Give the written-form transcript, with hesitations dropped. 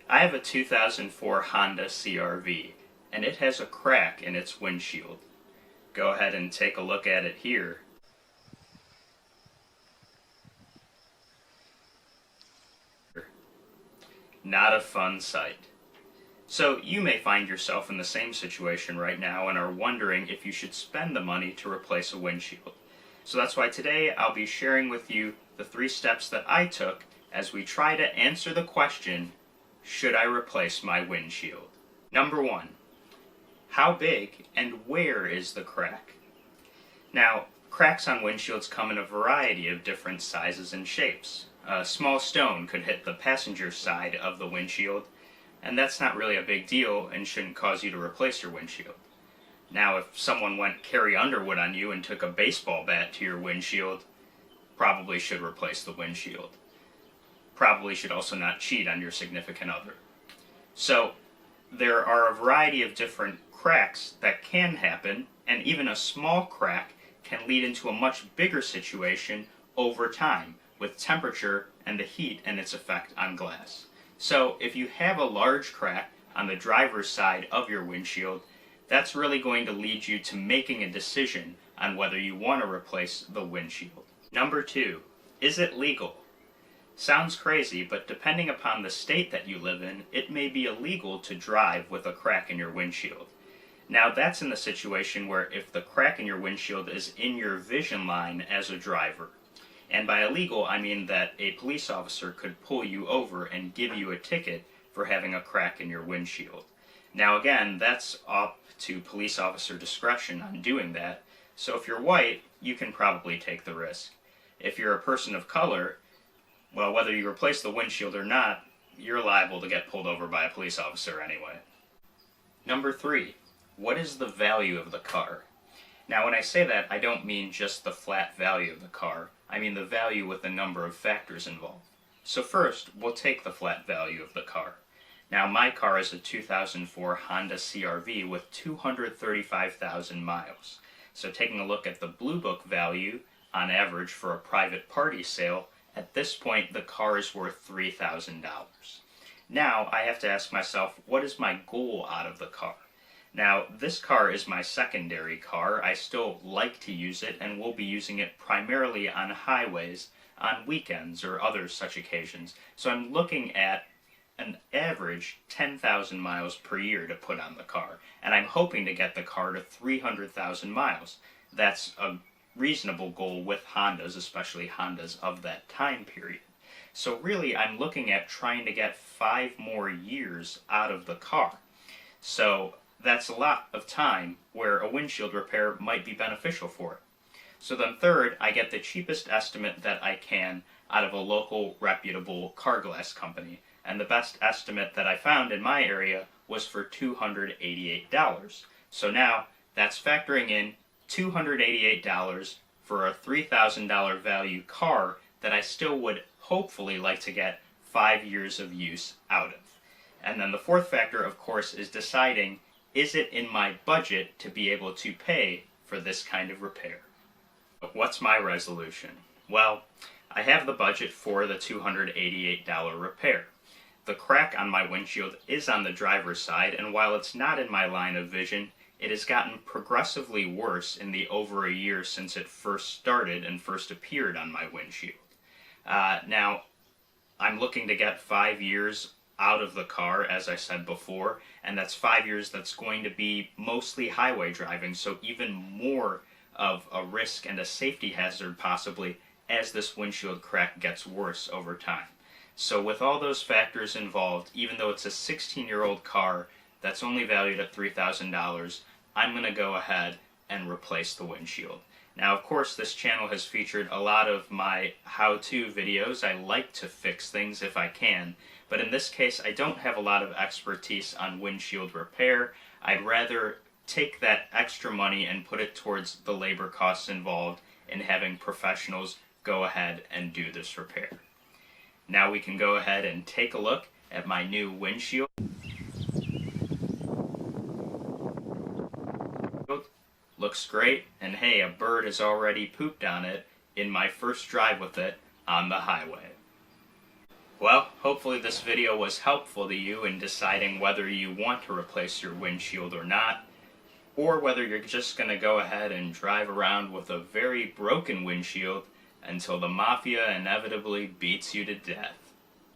I have a 2004 Honda CR-V, and it has a crack in its windshield. Go ahead and take a look at it here. Not a fun sight. So you may find yourself in the same situation right now and are wondering if you should spend the money to replace a windshield. So that's why today I'll be sharing with you the 3 steps that I took as we try to answer the question, should I replace my windshield? Number 1, how big and where is the crack? Now, cracks on windshields come in a variety of different sizes and shapes. A small stone could hit the passenger side of the windshield, and that's not really a big deal and shouldn't cause you to replace your windshield. Now, if someone went Carrie Underwood on you and took a baseball bat to your windshield, probably should replace the windshield. Probably should also not cheat on your significant other. So, there are a variety of different cracks that can happen, and even a small crack can lead into a much bigger situation over time, with temperature and the heat and its effect on glass. So if you have a large crack on the driver's side of your windshield, that's really going to lead you to making a decision on whether you want to replace the windshield. Number 2, is it legal? Sounds crazy, but depending upon the state that you live in, it may be illegal to drive with a crack in your windshield. Now that's in the situation where if the crack in your windshield is in your vision line as a driver. And by illegal, I mean that a police officer could pull you over and give you a ticket for having a crack in your windshield. Now again, that's up to police officer discretion on doing that, so if you're white, you can probably take the risk. If you're a person of color, well, whether you replace the windshield or not, you're liable to get pulled over by a police officer anyway. Number 3, what is the value of the car? Now when I say that, I don't mean just the flat value of the car. I mean the value with a number of factors involved. So first, we'll take the flat value of the car. Now my car is a 2004 Honda CR-V with 235,000 miles. So taking a look at the Blue Book value, on average for a private party sale, at this point the car is worth $3,000. Now I have to ask myself, what is my goal out of the car? Now, this car is my secondary car. I still like to use it and will be using it primarily on highways, on weekends or other such occasions. So I'm looking at an average 10,000 miles per year to put on the car. And I'm hoping to get the car to 300,000 miles. That's a reasonable goal with Hondas, especially Hondas of that time period. So really, I'm looking at trying to get 5 more years out of the car. So that's a lot of time where a windshield repair might be beneficial for it. So then third, I get the cheapest estimate that I can out of a local reputable car glass company. And the best estimate that I found in my area was for $288. So now that's factoring in $288 for a $3,000 value car that I still would hopefully like to get 5 years of use out of. And then the fourth factor, of course, is deciding, is it in my budget to be able to pay for this kind of repair? What's my resolution? Well, I have the budget for the $288 repair. The crack on my windshield is on the driver's side, and while it's not in my line of vision, it has gotten progressively worse in the over a year since it first started and first appeared on my windshield. Now, I'm looking to get 5 years out of the car, as I said before, and that's 5 years that's going to be mostly highway driving, so even more of a risk and a safety hazard possibly as this windshield crack gets worse over time. So with all those factors involved, even though it's a 16-year-old car that's only valued at $3,000, I'm going to go ahead and replace the windshield. Now, of course, this channel has featured a lot of my how-to videos. I like to fix things if I can, but in this case, I don't have a lot of expertise on windshield repair. I'd rather take that extra money and put it towards the labor costs involved in having professionals go ahead and do this repair. Now we can go ahead and take a look at my new windshield. Looks great, and hey, a bird has already pooped on it in my first drive with it on the highway. Well, hopefully this video was helpful to you in deciding whether you want to replace your windshield or not, or whether you're just going to go ahead and drive around with a very broken windshield until the mafia inevitably beats you to death.